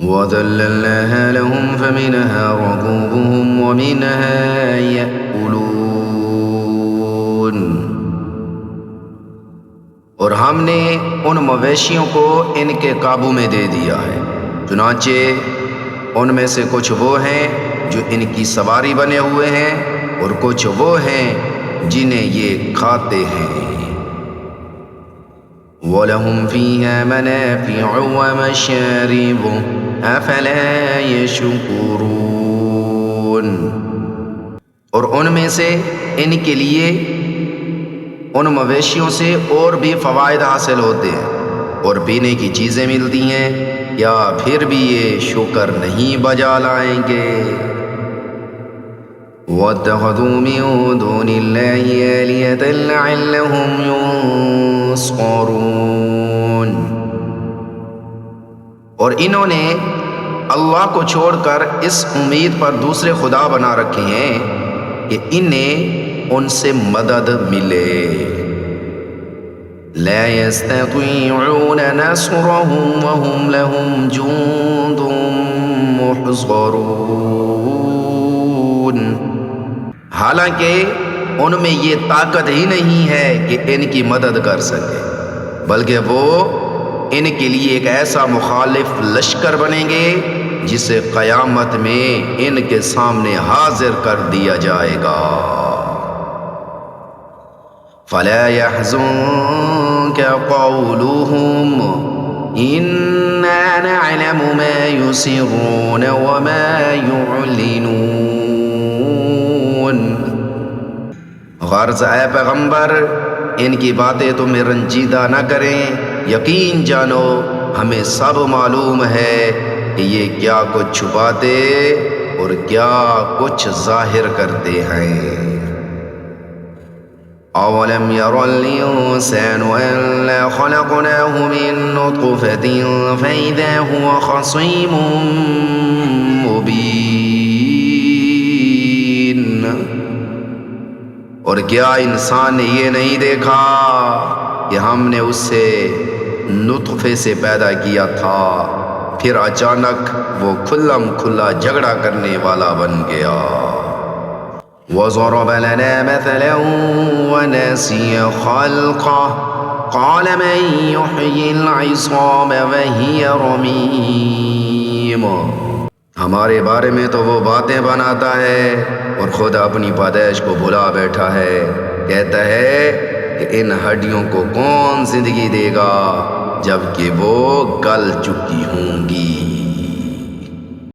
وَذَلَّلْنَاهَا لَهُمْ فَمِنْهَا رَكُوبُهُمْ وَمِنْهَا يَأْكُلُونَ۔ اور ہم نے ان مویشیوں کو ان کے قابو میں دے دیا ہے، چنانچہ ان میں سے کچھ وہ ہیں جو ان کی سواری بنے ہوئے ہیں اور کچھ وہ ہیں جنہیں یہ کھاتے ہیں۔ وَلَهُمْ فِيهَا مَنَافِعُ وَمَشَارِبُ أَفَلَا يَشْكُرُونَ۔ اور ان میں سے ان کے لیے ان مویشیوں سے اور بھی فوائد حاصل ہوتے ہیں اور پینے کی چیزیں ملتی ہیں، یا پھر بھی یہ شکر نہیں بجا لائیں گے۔ وَاتَّخَذُوا مِن دُونِ اللَّهِ آلِهَةً لَعَلَّهُمْ يُنصَرُونَ۔ اور انہوں نے اللہ کو چھوڑ کر اس امید پر دوسرے خدا بنا رکھے ہیں کہ انہیں ان سے مدد ملے۔ لا يستطيعون نصرهم وهم لهم جند محضرون۔ حالانکہ ان میں یہ طاقت ہی نہیں ہے کہ ان کی مدد کر سکے، بلکہ وہ ان کے لیے ایک ایسا مخالف لشکر بنیں گے جسے قیامت میں ان کے سامنے حاضر کر دیا جائے گا۔ فَلَا يَحْزُنكَ قَوْلُهُمْ إِنَّا نَعْلَمُ مَا يُسِرُّونَ وَمَا يُعْلِنُونَ۔ غرض اے پیغمبر، ان کی باتیں تمہیں رنجیدہ نہ کریں، یقین جانو ہمیں سب معلوم ہے کہ یہ کیا کچھ چھپاتے اور کیا کچھ ظاہر کرتے ہیں۔ أَوَلَمْ يَرَ الْإِنسَانُ أَنَّا خَلَقْنَاهُ مِن نُّطْفَةٍ فَإِذَا هُوَ خَصِيمٌ مُّبِينٌ۔ اور کیا انسان نے یہ نہیں دیکھا کہ ہم نے اسے نطفے سے پیدا کیا تھا، پھر اچانک وہ کھلم کھلا جھگڑا کرنے والا بن گیا۔ وَضَرَبَ لَنَا مَثَلًا وَنَسِيَ خَلْقَهُ قَالَ مَن يُحْيِي الْعِظَامَ وَهِيَ رَمِيمٌ۔ ہمارے بارے میں تو وہ باتیں بناتا ہے اور خود اپنی پیدائش کو بھلا بیٹھا ہے، کہتا ہے کہ ان ہڈیوں کو کون زندگی دے گا جبکہ وہ گل چکی ہوں گی۔